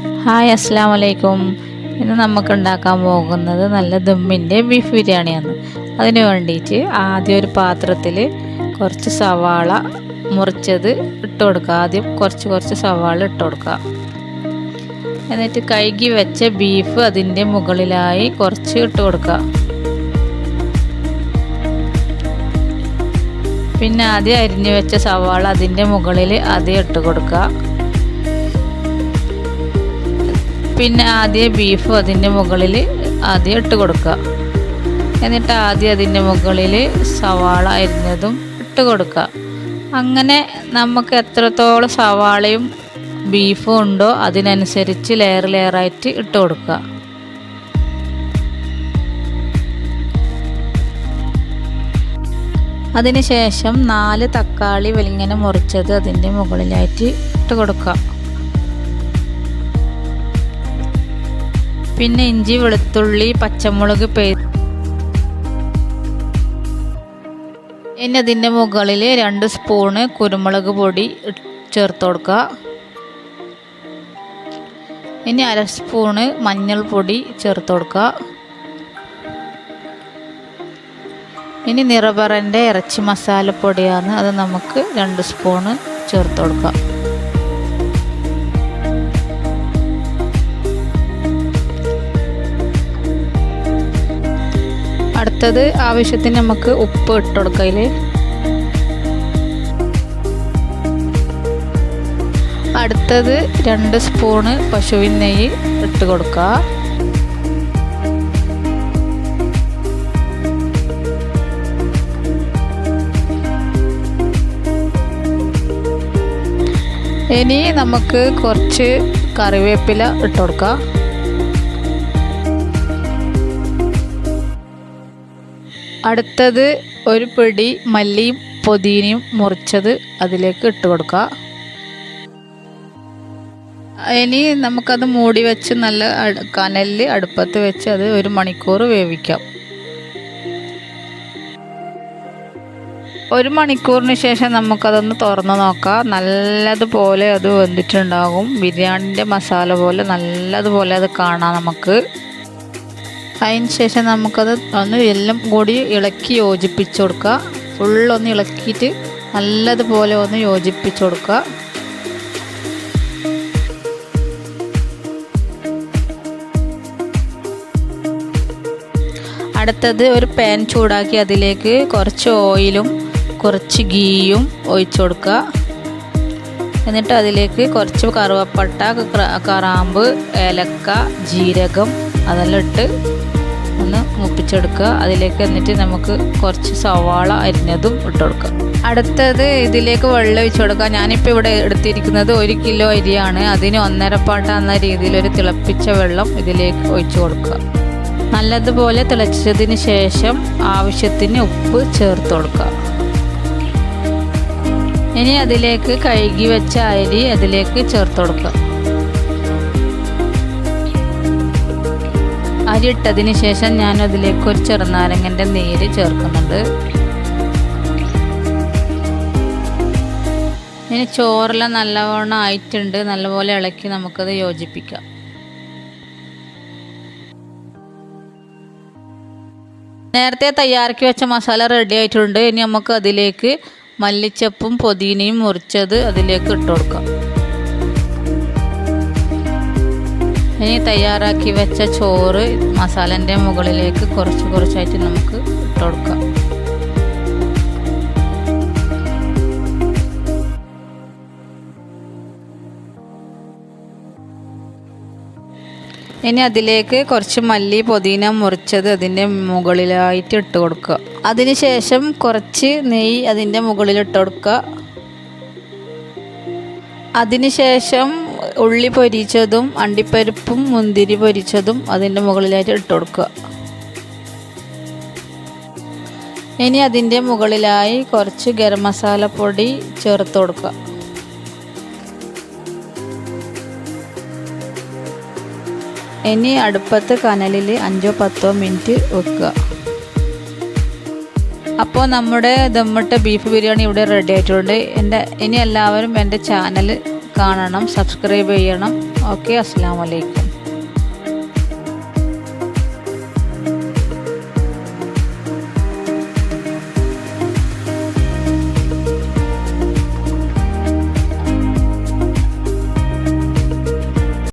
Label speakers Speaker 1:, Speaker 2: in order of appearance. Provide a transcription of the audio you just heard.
Speaker 1: Hi, അസ്സലാമു അലൈക്കും. ഇന്ന് നമുക്ക് ഉണ്ടാക്കാൻ പോകുന്നത് നല്ല ദമ്മിൻ്റെ ബീഫ് ബിരിയാണിയാണ്. അതിന് വേണ്ടിയിട്ട് ആദ്യം ഒരു പാത്രത്തിൽ കുറച്ച് സവാള മുറിച്ചത് ഇട്ട് കൊടുക്കുക. ആദ്യം കുറച്ച് സവാള ഇട്ട് കൊടുക്കുക. എന്നിട്ട് കഴുകി വെച്ച ബീഫ് അതിൻ്റെ മുകളിലായി കുറച്ച് ഇട്ട് കൊടുക്കുക. പിന്നെ ആദ്യം അരിഞ്ഞു വെച്ച സവാള അതിൻ്റെ മുകളിൽ ആദ്യം ഇട്ട് കൊടുക്കുക. പിന്നെ ആദ്യം ബീഫ് അതിൻ്റെ മുകളിൽ ആദ്യം ഇട്ട് കൊടുക്കുക. എന്നിട്ട് ആദ്യം അതിൻ്റെ മുകളിൽ സവാള അരിഞ്ഞതും ഇട്ട് കൊടുക്കുക. അങ്ങനെ നമുക്ക് എത്രത്തോളം സവാളയും ബീഫും ഉണ്ടോ അതിനനുസരിച്ച് ലെയറായിട്ട് ഇട്ട് കൊടുക്കുക. അതിനുശേഷം 4 തക്കാളി വലിങ്ങനെ മുറിച്ചത് അതിൻ്റെ മുകളിലായിട്ട് ഇട്ട് കൊടുക്കുക. പിന്നെ ഇഞ്ചി, വെളുത്തുള്ളി, പച്ചമുളക് ഇനി അതിൻ്റെ മുകളിൽ 2 സ്പൂണ് കുരുമുളക് പൊടി ചേർത്ത് കൊടുക്കുക. ഇനി 1/2 സ്പൂണ് മഞ്ഞൾപ്പൊടി ചേർത്ത് കൊടുക്കുക. ഇനി നിറപറൻ്റെ ഇറച്ചി മസാലപ്പൊടിയാണ്, അത് നമുക്ക് 2 സ്പൂണ് ചേർത്ത് കൊടുക്കുക. അടുത്തത് ആവശ്യത്തിന് നമുക്ക് ഉപ്പ് ഇട്ട് കൊടുക്കുക. അടുത്തത് 2 സ്പൂണ് പശുവിൻ നെയ്യ് ഇട്ട് കൊടുക്കുക. ഇനി നമുക്ക് കുറച്ച് കറിവേപ്പില ഇട്ട് കൊടുക്കുക. അടുത്തത് ഒരു പിടി മല്ലിയും പുതിനയും മുറിച്ചത് അതിലേക്ക് ഇട്ട് കൊടുക്കുക. ഇനി നമുക്കത് മൂടി വെച്ച് നല്ല കനലിൽ അടുപ്പത്ത് വെച്ച് അത് 1 മണിക്കൂർ വേവിക്കാം. 1 മണിക്കൂറിന് ശേഷം നമുക്കതൊന്ന് തുറന്ന് നോക്കാം. നല്ലതുപോലെ അത് വെന്തിട്ടുണ്ടാകും. ബിരിയാണിൻ്റെ മസാല പോലെ നല്ലതുപോലെ അത് കാണാം നമുക്ക്. അതിന് ശേഷം നമുക്കത് ഒന്ന് എല്ലാം കൂടി ഇളക്കി യോജിപ്പിച്ച് കൊടുക്കുക. ഫുള്ളൊന്ന് ഇളക്കിയിട്ട് നല്ലതുപോലെ ഒന്ന് യോജിപ്പിച്ച് കൊടുക്കുക. അടുത്തത് ഒരു പാൻ ചൂടാക്കി അതിലേക്ക് കുറച്ച് ഓയിലും കുറച്ച് ഗീയും ഒഴിച്ചു കൊടുക്കുക. എന്നിട്ട് അതിലേക്ക് കുറച്ച് കറുവപ്പട്ട, കറാമ്പ്, ഏലക്ക, ജീരകം അതെല്ലാം ഇട്ട് ഒന്ന് മൂപ്പിച്ചെടുക്കുക. അതിലേക്ക് എന്നിട്ട് നമുക്ക് കുറച്ച് സവാള അരിഞ്ഞതും ഇട്ട് കൊടുക്കുക. അടുത്തത് ഇതിലേക്ക് വെള്ളം ഒഴിച്ചു കൊടുക്കുക. ഞാനിപ്പോൾ ഇവിടെ എടുത്തിരിക്കുന്നത് 1 കിലോ അരിയാണ്. അതിന് 1.5 പാട്ട എന്ന രീതിയിൽ ഒരു തിളപ്പിച്ച വെള്ളം ഇതിലേക്ക് ഒഴിച്ചു കൊടുക്കുക. നല്ലതുപോലെ തിളച്ചതിന് ശേഷം ആവശ്യത്തിന് ഉപ്പ് ചേർത്ത് കൊടുക്കുക. ഇനി അതിലേക്ക് കഴുകി വെച്ച അരി അതിലേക്ക് ചേർത്ത് കൊടുക്കുക. അരി ഇട്ടതിന് ശേഷം ഞാൻ അതിലേക്ക് ഒരു ചെറുനാരങ്ങൻ്റെ നീര് ചേർക്കുന്നുണ്ട്. ഇനി ചോറെല്ലാം നല്ലവണ്ണം ആയിട്ടുണ്ട്. നല്ലപോലെ ഇളക്കി നമുക്കത് യോജിപ്പിക്കാം. നേരത്തെ തയ്യാറാക്കി വെച്ച മസാല റെഡി ആയിട്ടുണ്ട്. ഇനി നമുക്ക് അതിലേക്ക് മല്ലിച്ചപ്പും പുതിനയും മുറിച്ചത് അതിലേക്ക് ഇട്ട് കൊടുക്കാം. ഇനി തയ്യാറാക്കി വെച്ച ചോറ് മസാലൻ്റെ മുകളിലേക്ക് കുറച്ചായിട്ട് നമുക്ക് ഇട്ട് കൊടുക്കാം. ഇനി അതിലേക്ക് കുറച്ച് മല്ലി, പുതിന മുറിച്ചത് അതിൻ്റെ മുകളിലായിട്ട് ഇട്ട് കൊടുക്കുക. അതിനുശേഷം കുറച്ച് നെയ്യ് അതിൻ്റെ മുകളിൽ ഇട്ട് കൊടുക്കുക. അതിനുശേഷം ഉള്ളി പൊരിച്ചതും അണ്ടിപ്പരിപ്പും മുന്തിരി പൊരിച്ചതും അതിൻ്റെ മുകളിലായിട്ട് ഇട്ട് കൊടുക്കുക. ഇനി അതിൻ്റെ മുകളിലായി കുറച്ച് ഗരം മസാല പൊടി ചേർത്ത് കൊടുക്കുക. ഇനി അടുപ്പത്ത് കനലിൽ 5-10 മിനിറ്റ് വെക്കുക. അപ്പോൾ നമ്മുടെ ദമ്മിട്ട ബീഫ് ബിരിയാണി ഇവിടെ റെഡി ആയിട്ടുണ്ട്. ഇനി എല്ലാവരും എൻ്റെ ചാനൽ കാണണം, സബ്സ്ക്രൈബ് ചെയ്യണം. ഓക്കെ, അസ്സലാമു അലൈക്കും.